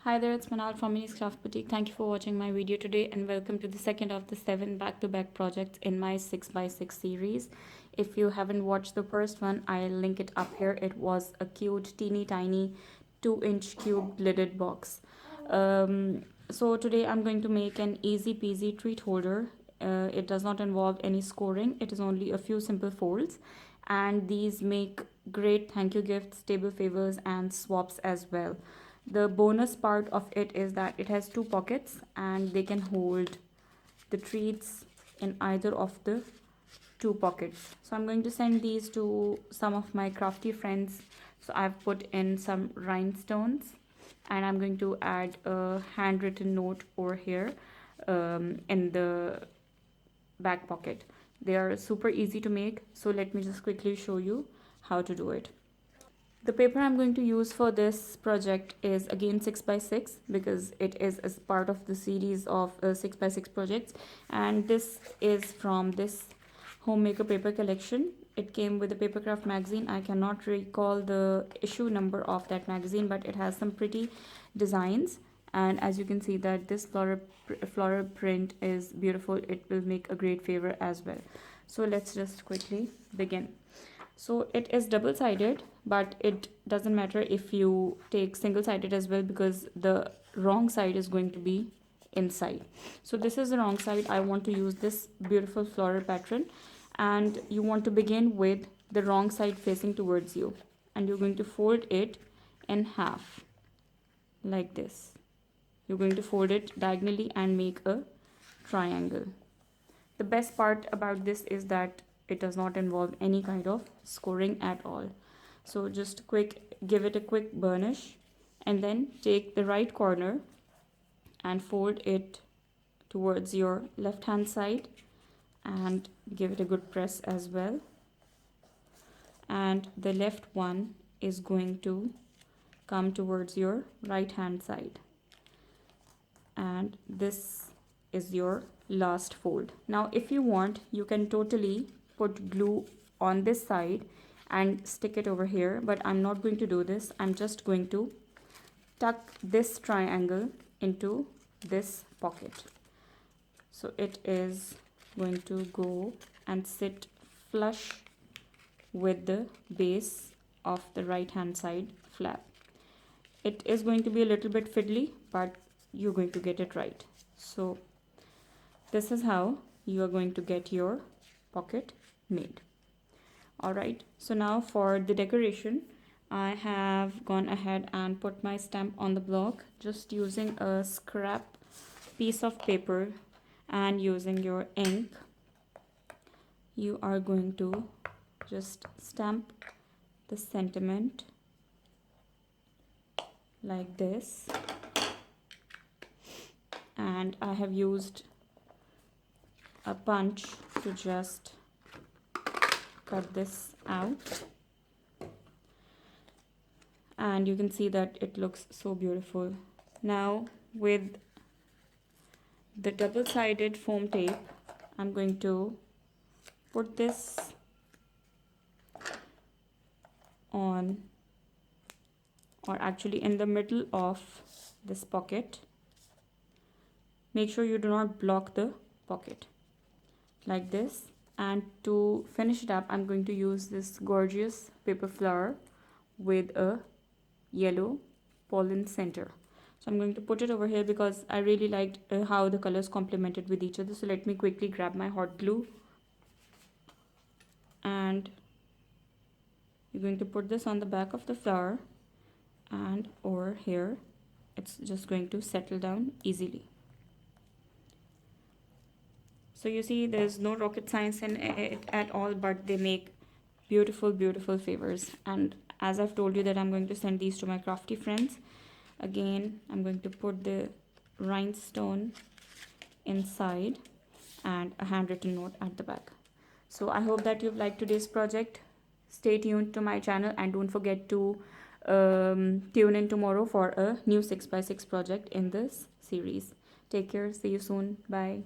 Hi there, it's Manal from miniscraftboutique. Thank you for watching my video today and welcome to the second of the 7 back-to-back projects in my 6x6 series. If you haven't watched the first one, I'll link it up here. It was a cute, teeny tiny 2-inch cube lidded box. So today I'm going to make an easy peasy treat holder. It does not involve any scoring. It is only a few simple folds, and these make great thank you gifts, table favors and swaps as well. The bonus part of it is that it has 2 pockets and they can hold the treats in either of the 2 pockets. So I'm going to send these to some of my crafty friends. So I've put in some rhinestones and I'm going to add a handwritten note over here in the back pocket. They are super easy to make, so let me just quickly show you how to do it. The paper I'm going to use for this project is again 6x6 because it is as part of the series of 6x6 projects, and this is from this homemaker paper collection. It came with a papercraft magazine. I cannot recall the issue number of that magazine, but it has some pretty designs, and as you can see that this floral print is beautiful. It will make a great favor as well. So let's just quickly begin. So it is double-sided, but it doesn't matter if you take single-sided as well because the wrong side is going to be inside. So this is the wrong side. I want to use this beautiful floral pattern, and you want to begin with the wrong side facing towards you, and you're going to fold it in half like this. You're going to fold it diagonally and make a triangle. The best part about this is that it does not involve any kind of scoring at all. So just give it a quick burnish, and then take the right corner and fold it towards your left hand side and give it a good press as well. And the left one is going to come towards your right hand side, and this is your last fold. Now if you want, you can totally put glue on this side and stick it over here, but I'm not going to do this. I'm just going to tuck this triangle into this pocket, so it is going to go and sit flush with the base of the right hand side flap. It is going to be a little bit fiddly, but you're going to get it right. So this is how you are going to get your pocket made. Alright, so now for the decoration, I have gone ahead and put my stamp on the block just using a scrap piece of paper and using your ink. You are going to just stamp the sentiment like this, and I have used a punch to just cut this out, and you can see that it looks so beautiful. Now with the double-sided foam tape, I'm going to put this on, or actually in the middle of this pocket. Make sure you do not block the pocket like this. And to finish it up, I'm going to use this gorgeous paper flower with a yellow pollen center. So I'm going to put it over here because I really liked how the colors complemented with each other. So let me quickly grab my hot glue, and you're going to put this on the back of the flower, and over here it's just going to settle down easily. So you see there's no rocket science in it at all, but they make beautiful favors. And as I've told you that I'm going to send these to my crafty friends, again I'm going to put the rhinestone inside and a handwritten note at the back. So I hope that you've liked today's project. Stay tuned to my channel and don't forget to tune in tomorrow for a new 6x6 project in this series. Take care. See you soon. Bye.